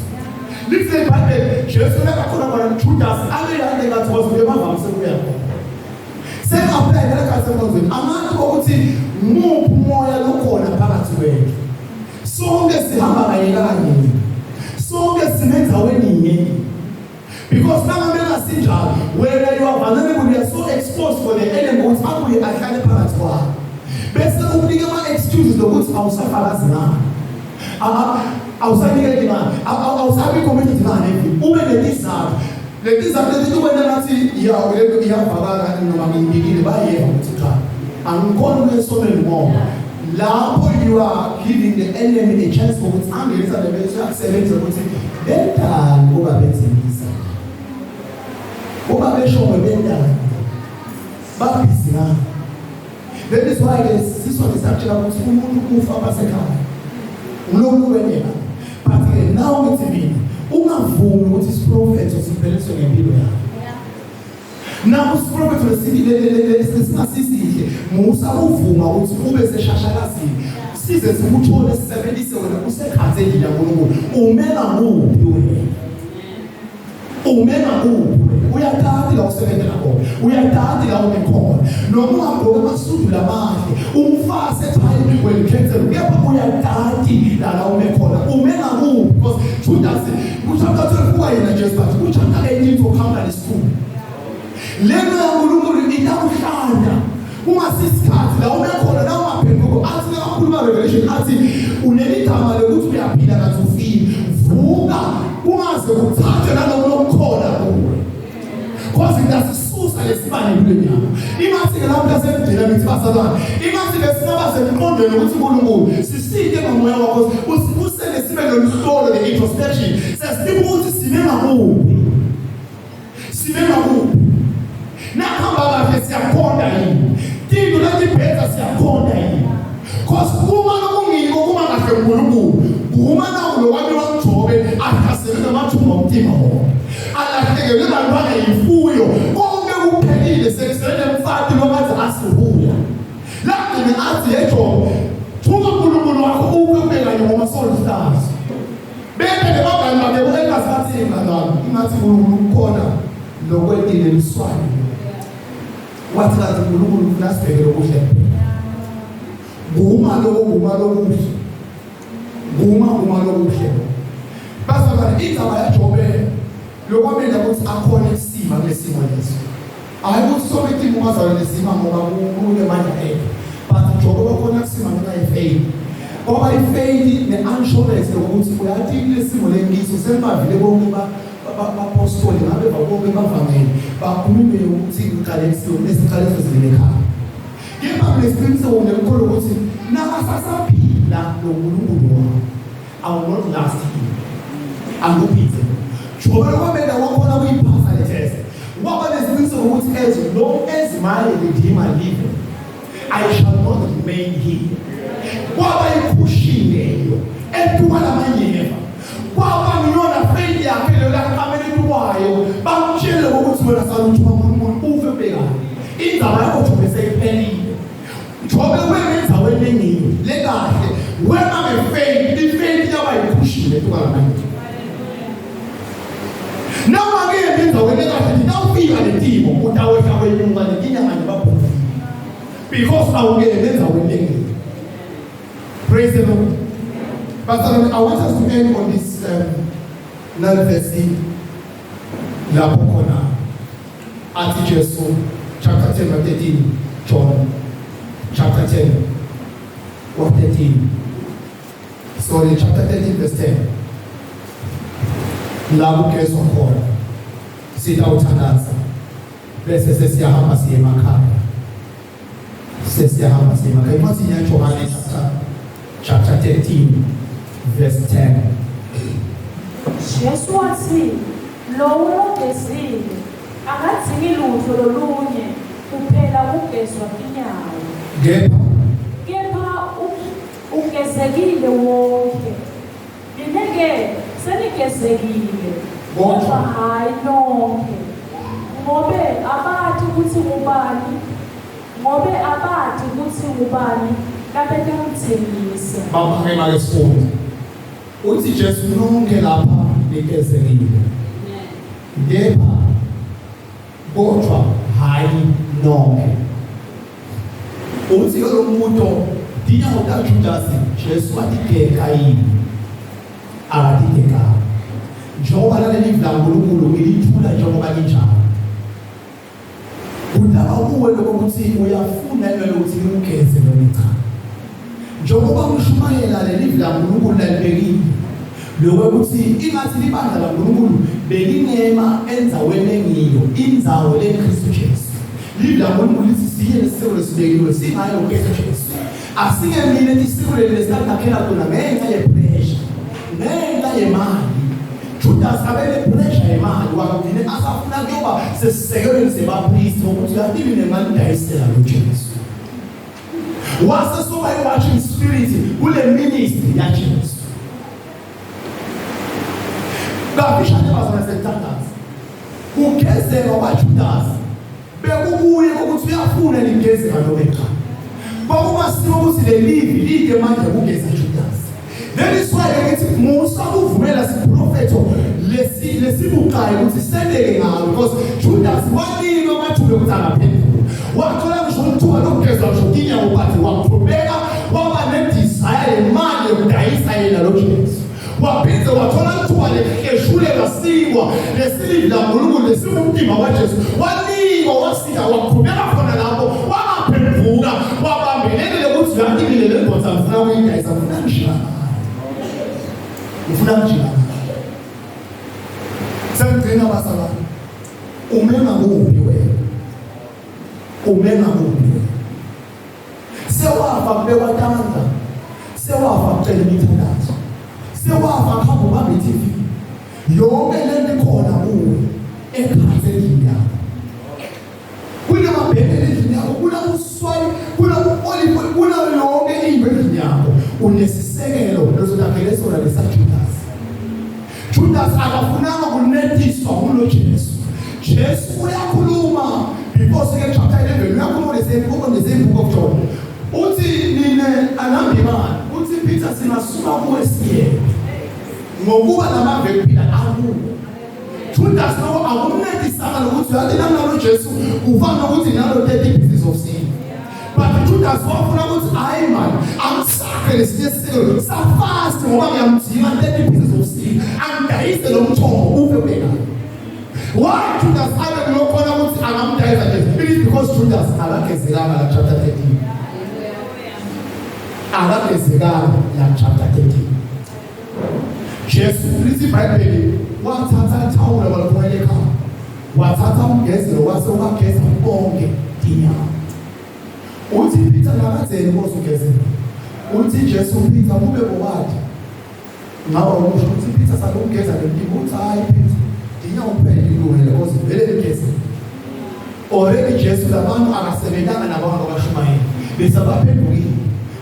Lithe Bible Jesu nakakhona bona Judas abeyande ngathi wazibemavamise kuya khona. Sekaphela lakasemazweni amanye ukuthi muphi umoya lokhona phakathi kwethu. Sonke sihamba kanye. Sonke simenzaweni yinye. Because now where you are vulnerable, you are so exposed for the enemy. What happened? I can't pass for. Best opening my excuses. The words outside Father's man. Outside the man. Outside committed man. Who made this up? The disability when they see you are able to have Father and no one begin by you. I'm going to so many more. Now you are giving the enemy a chance for its army. It's a very excellent. Then over better. That is why this one is actually about but now with me, what is prophet was in Biblia. Now this prophet was the Musa Uvuma was Ube Shashalasi. Seasons who told us 77 who said Umena move. Umena move. We are tardy of 7 o'clock. We are tardy of the call. No more program suit la mare. Fast time when you get we are tardy that our call. Umena move because Judas, which I'm not sure why in just but which I'm not able to come to the school. Lena Mulumu in down Shanda. Who assist cards, the woman called now people asking our revelation. Asking Unelita, the good to be a pillar to feed. Vuga, who has the touch another corner. Because it has a source and a span in Dunia. Imagine a lamp doesn't tell me Pastor. Imagine a small and condemn what's going on. See them where I was who said the smell of the soul of the introspection. Says people want to see them at home. See them at home. Now come back and say, I'm pondering. Think you let the better say, I'm pondering. Because woman at the Mulubu, woman now will want to obey and has a much more team. I think a little brother in Fuyo. All the who penny the sex and 5 kilometers ask for who. Let me ask the echo. Two Mulubu who will pay like your soul stars. Better the mother and the way as I say, Madame, Matthew corner, the wedding in Swine. What does the Mulubu last pay the ocean? Bumalo. Pastor, it's our job. Le roi met d'abord à connaître si malgré si moyens. I want so many things more than the same amount of money. But to go connect si malgré faith. Or by faith, the unsure is the ones who are taking the similar needs to send my video apostle and other family. But who may think Calais to this Calais in the car. Give up the spirits of the Koro. Now, as I will not last here. I'm repeating. What made the one corner we pass the test? What was the spirit of whose edge? No as my redeemer living. I shall not remain here. What are you pushing there? And to what am I here? What am you on a failure? I feel like I'm in a while. But children who will have to move bigger. In the Bible, to say penny. Trouble women are winning. Let us. When I'm a faith, the faith by pushing it to our mind. Now again, when I now feel the team, what I was away from the dinner and the because awuyenza wenengile. Praise the Lord. Pastor, I want us to end on this verse lapho khona athi Jesu chapter 10 verse 13, John chapter 10 verse 13. Sorry, chapter 13 verse 10. La kugezwa khona sitawuthandaza bese sesiyahamba siye emakhaya. Sesiyahamba siye emakhaya. Incwadi yaJohane chapter 13 verse 10. Jesu wathi, lowo ogezile akadzingi lutho lolunye kuphela ukugezwa inyawo. Kepha ugezekile wonke. Nine-ke senigezekile kodwa hayi nonke. Ngobe abathi ukuthi ngubani kabekamthengisa. Bamphakela lesifunda. Uthi Jesu nonke lapha nigezekile. Kepha kodwa hayi nonke. Uthi lo muntu dinyawo kaJudas Jesu watigeka yini? Akatigeka. Njengoba leli kaNkulunkulu ilithula njengoba linjalo. Udaba kuwe lokuthi uyafuna ukuthi ugeze noma cha. Njengoba ushumayela leli kaNkulunkulu lalibekile. Lokuthi ingathi libandla kaNkulunkulu belingema enzaweni engiyo, indzawo leKristu Jesu. Livla kaNkulunkulu lithi siye lesiko lesibekiwe singayo uKristu Jesu. Asingemile isiko lesikakhela khona ngenxa yepressure. Ngenxa yemali. Judas abele pressure yemali wakugcine asafuna kuyoba sesisekelweni sebapriest ukuthi yadini nemali dayisela loJesu. Wase so by watching spirit kule ministry ya Jesu. Babishane bazona sentandaza. Ugezela kwaJudas bekubuye ukuthi uyafuna ligezela nobeka. Bakumasimo ukuthi lelivi lide manje kugeza Judas. That is why it's Musa uvumela siprofeto lesibukayo ukuthi sendeke ngayo because Judas wanike amathuba ukuthi angaphendula. Wathola ngisho umthuba lokugezwa ngiya ubathi waqhubeka waba nedesire imali yokudayisa yena lo Jesu. Waphinda wathola ithuba lehlulela sikwa lesilivla kaNkulunkulu lesibumtima kaJesu. Wanikwa wasika waqhubeka khona lapho waphenduka wabambelele ukuthi yandile le ndoda mfuna ukuyidayisa mfuna ngishaya. Ufuna njani? Sengcina basala. Umema kuphi wena? Umema kuphi wena? Sewafa bewathanda. Sewafa cela imithandazo. Sewafa khamba ubambe iTV. Yonke lento khona kuwe ekhaya endlini yakho. Kunamabheke endlini yakho, kunamuswayi, kunaolive, yonke into endlini yakho. Unesisekelo lozodakela sona lesaJudas. Judas akafunanga kunethiswa kulo Jesu. Jesu uyakhuluma before second chapter 11 uyakhuluma lesebook of John. Uthi nine anambimani, uthi Peter sinasuka kuwe siye. Ngokuba namaveli phela akuwo. Judas no akumnethisanga ukuthi yadela nalo Jesu uvanga ukuthi nalo 30 pieces of sin. But Judas wafuna ukuthi hayi man amsakhe lesiselo safast ngoba ngiyamdinga 30 pieces of sin angidayise lo mthombo ube ubeka. Why Judas abe kulokhona ukuthi angamdayisa nje? It is because Judas akagezelanga la chapter 13. Akagezelanga la chapter 13. Jesu lithi Bible wathatha thawula baliphoyela ekhaya. Wathatha umgezelo wase wakugeza bonke dinyawo. Uthi Peter nakadzeni bosugezela. Uthi Jesu Peter kube bowathi. Ngabe ukusho ukuthi Peter sakugeza lempilo uthi hayi Peter dinyawo kuphela ilungile because vele ligezela. Already Jesu labantu akasebenzanga nabantu abashumayeli. Besabaphendukile.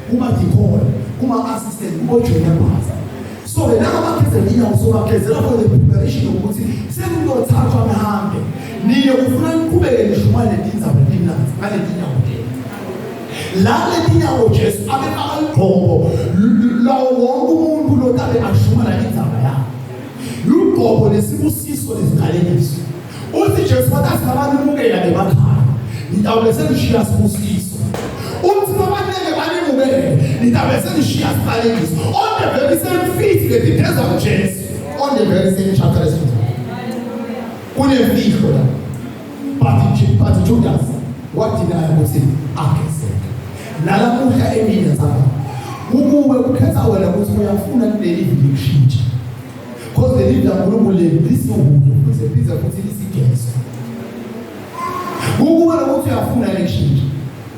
Kuma dikhola, kuma assistant, kuma junior pastor. So wena abagezela dinyawo sobagezela for the preparation ukuthi sekuyothathwa behambe. Niye ufuna niqhubeke nishumayele indaba lemnanzi ngale dinyawo. La dinyawo Jesu abeka aligqoko lawo wonke umuntu lotabe ashumana indaba yakhe. Lugqoko lesibusiso lesigaleliso. Uthi Jesu wathi abantu mukela emakhaya. Ngidawule sengishiya sibusiso. it has on the very same feet that it has of James, on the very same chapter as but Judas, what did I say? Nalamuka Emina Zaba. Who will cut our levels we are full and they live in the sheet. Because they live that will live this one, it's a piece of this. Who will want to have full and a sheet?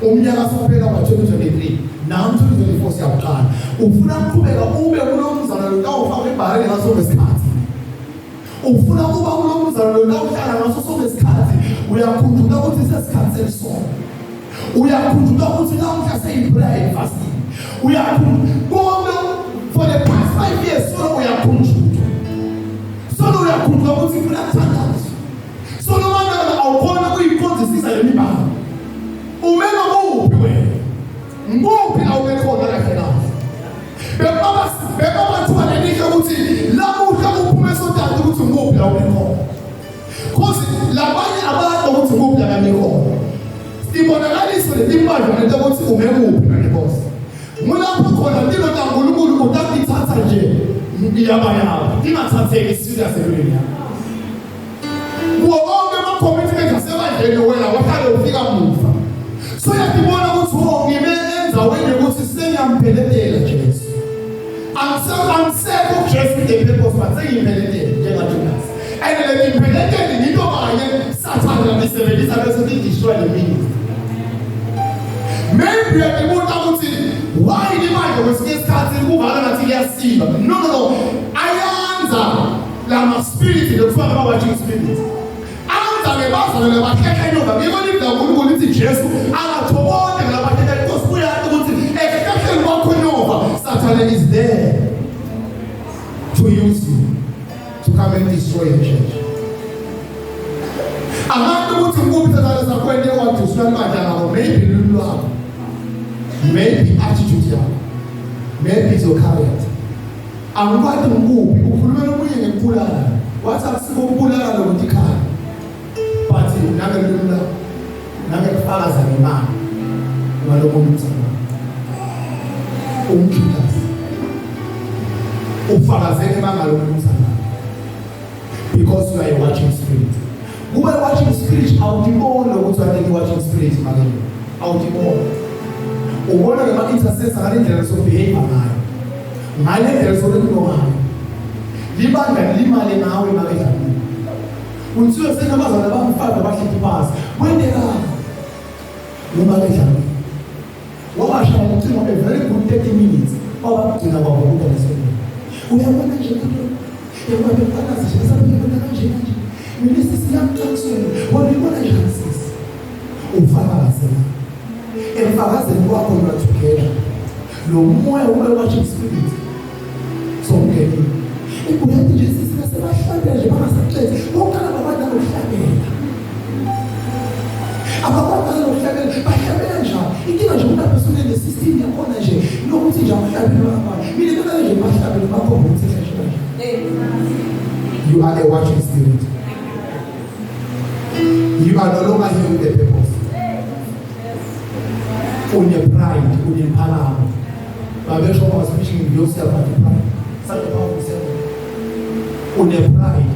Omniana Sopera 2023, now 2024 Sakan. Ufuna Kubera Ube Ulums and a low of Barry and also the Scott. Ufuna Ulums and a low and also the Scott. We are going to know what is a Scott and song. We are going to know what is a say prayer and fasting. We are going for the past 5 years, so we are going to. So we are going to know what is a standards. So no matter how corner we go to see the river. Umena mbo pia umeko na kana beba tu ananika kuti lamu kama kumeso tatu kuti mbo pia umeko kozi labani abata kuti mbo pia umeko stibona ngali so le timba na kuti umeko pia umeko muna pakona ndilo tangulugulu utaki tata je mbiyaba ya tima tata isuda sebuya muombe ma commitment asema ndio wena wakati ufika mufa. So you have to want to go to when you go to say I'm penetrated church. I'm several church with the people who are saying penetrated. And then penetrated, you know I Satan and this person destroy the meaning. Maybe people don't say why the Bible was getting started move around until you see. No. I answer like spirit in the front of watching spirit. Even if the woman will Jesus, and toward the because we are going to expect walking over. Satan is there to use you to come and destroy the church. I'm not going to move to the point they want to spend my time. Maybe love, maybe attitude, maybe it's your character. I'm going to move. People pull out. What's up? Pull out of the car. But never follows a man. Because you are a watching spirit. Who are watching spirit? How do you know what are watching spirit? How do you know? One of the intercessors are in the behavior. My name is Liban and Lima now in America. When you say about 5 to pass, when they are, no matter what I shall do, a very good 30 minutes. Or up to our wilderness. We are one agenda. We are the fathers. We this is young council. What do you want to say? Oh, Father, and Father, and walk on your together. No more we watching spirit. So, okay. If we have to just discuss about family, what kind of a family? About what kind of family? By family, it is a person in the system of energy. No one is a family. You are a watching spirit. You are no longer hearing the purpose. On your pride, on your power. My version was preaching yourself at the pride. Such a powerful self. On your pride,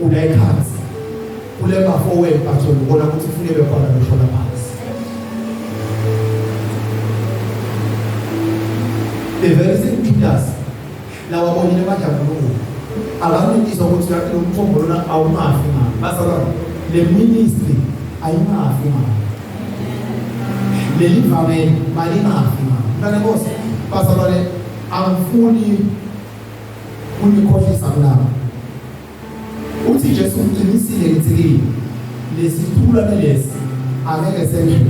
on your cards, on your forward pattern, on your fully recorded the shoulder parts. The very same Judas. Now, I'm going to never have no. Around this, I want to have to know our mafia. As the ministry, I'm mafia. The living, my mafia. But I was, Pastor, I'm fully cautious of now. What is just to see les situladores avec les seigneurs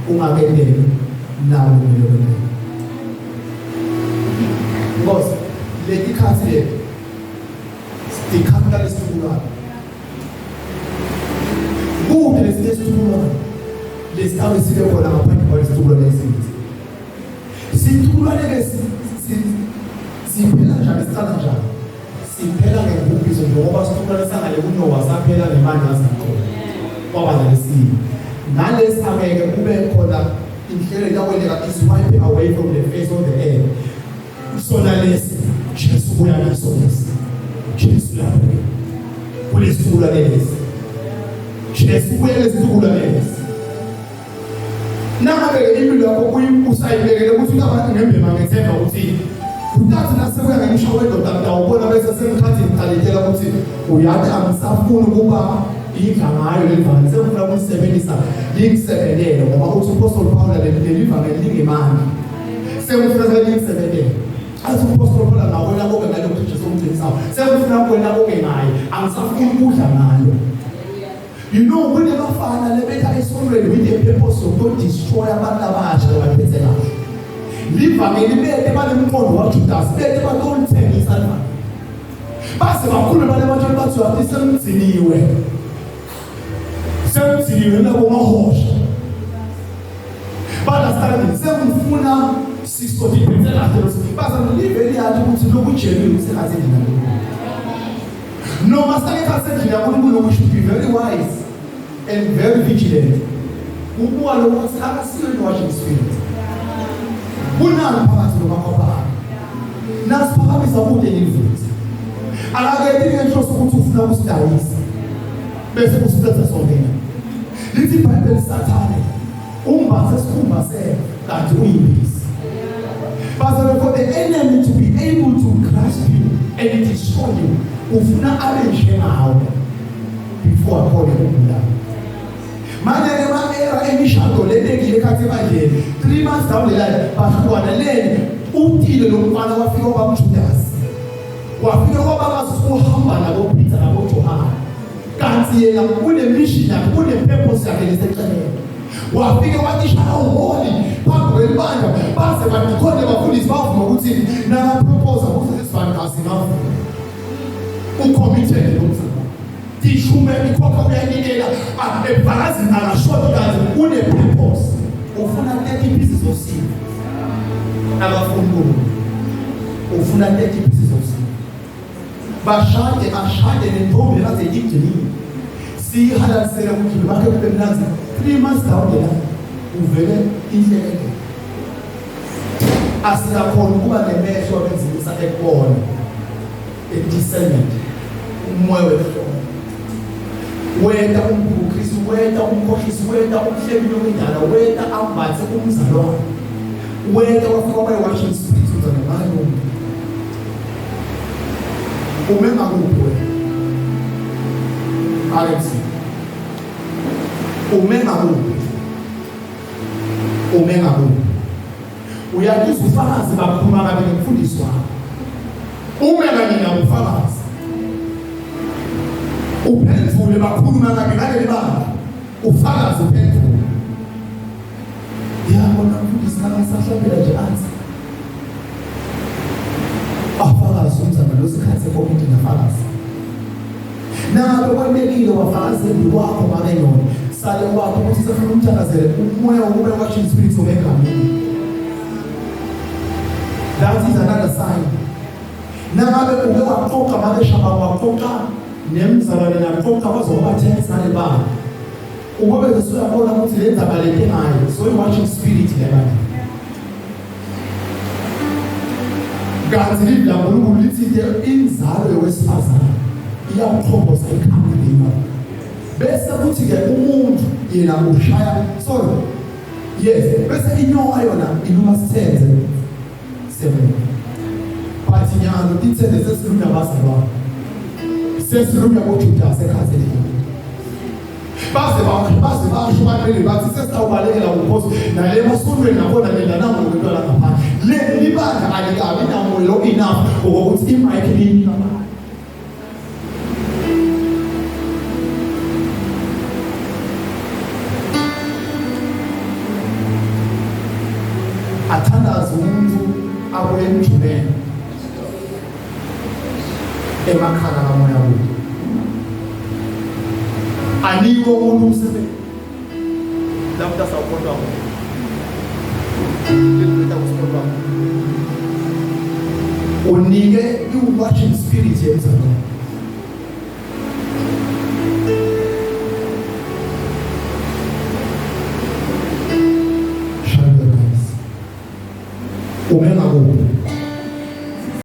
ou avec les now boss les dictates the capitalist structure vous les structures les stars ici le voilà pas pour les structures les si tout les si pela já está já si pela que o piso de roupa structure ça les uno va pela les manas Nales ameke kube khona inhlelo yakweleka is wipe away from the face of the earth. Sona lesi Jesu kuya kiso lesi. Jesu lapho kulesula lesi. Jesu kuya lesula lesi. Nangabe impilo yakho kuyimkusayibekele ukuthi abantu ngembema ngethemba ukuthi uthatha nasebuya ngisho wendoda ndawubona bese semkhathi ngicalekela ukuthi uyathi angisafuni ukuba idla ngayo le vangeli sengifuna ukusebenzisa lingisebenzele ngoba uthi uPaul Paul le vangeli lingemani sengifuna lingisebenzele athi uPaul Paul nawe la konke ngalo ukuthi Jesu umthengisayo sengifuna kwena konke ngayo angisafuni ukudla ngayo. You know, when they were found, they made a story with the purpose of God destroy abantu abasha abaphethe kahle. Livangeli bethe banemqondo waJudas bethe bathengisa la. Base bakhulu bale bantu bathi semtsiniwe. Semtsiniwe labo mahosha. Understand semfuna sisotiphethela kahle. Base liveli yathi ukuthi lokujeli usenathi ndina. No, Master we should be very wise and very vigilant. Who are the ones that are still watching spirit? Who not pass the Makapa? Nas Papa is a good influence. And I get the trust of two flowers dies. Best of the something. Little Bible Satan. Umba says that we peace. But for the enemy to be able to grasp you and destroy you, ufuna abenje ngawo before akhona ukudla. Manje ema emishado lenekile khathi manje 3 months down the line bahlukana leni utile lo mfana wafika kwaMjudas. Wafika kwabasuhamba nabo Peter nabo John. Kanti yena kune mission yakhe kune purpose yakhe leseceleni. Wafika wathi shaya uholi phambi kwelibandla base badikhonde bafundisi bavuma ukuthi na propose ukuthi sifana kasinafu. Uncommitted lomzimba. Tishume ikhokha uyanikela ebhalazi akashoti kazi une purpose. Ufuna 30 pieces of seed. Abafuni ufuna 30 pieces of seed. Bashade nentombi laze yigcini. Sihalalisela ukuthi bakhe kube mnanzi 3 months down the line uvele inhleke. Asikakhona ukuba nemehlo abenzisa ekubona. Discernment. Umoya wehlobo. Wena uMkristu, wena umkhohlisi, wena umhlebile wendala, wena ambathe umzalwane. Wena wafika watching spirit uzangemali. Umenga kuphi? Alex. Umenga kuphi? Uyakuzwa ufakazi bakhuluma kabi ngomfundisi wakho. Umela mina ufakazi. Uphendvule bakhuluma kabi ngale baba. Ufakazi uphendvule. Yabona umfundisi akasahlabela nje athi. Afakazi umzama losikhathi komiti ngafakazi. Nabe kwamekile wafakazi ndiwakho mabenona. Sale wakho ukuthi sefuna umthakazele umoya wokuba watching spirit omengamini. That is another sign. Nangabe uke waqoqa mabeshaba waqoqa nemzalwane naqoqa bazobathenisa le baba. Ube bese uyabona ukuthi lenza baleke ngayo. So you watching spirit lebani. Kanti lidla uNkulunkulu lithi inzalo wesifazane iyaqhomboza ikhanda lima. Bese kuthi ke umuntu yena ushaya sorry. Yes, bese inyoka yona iluma sithenze. 7. Nyalo titsende sesilumya bazalwane sesilumya boJudas eKhathele baze basho banele bathi sesawubalekela ukhosi nale masondweni nabona mina nangu ngentwana ngaphandle le libandla alikabi nawo lo enough ukuthi imike lini ngaphandle athandaza umuntu abuye emjuleni emakhala kamoya kude anikho umuntu umsebenzi lapho tasawukhonda ngileta usiphola unike i-watching spirit yemzalwane Ngakuphi.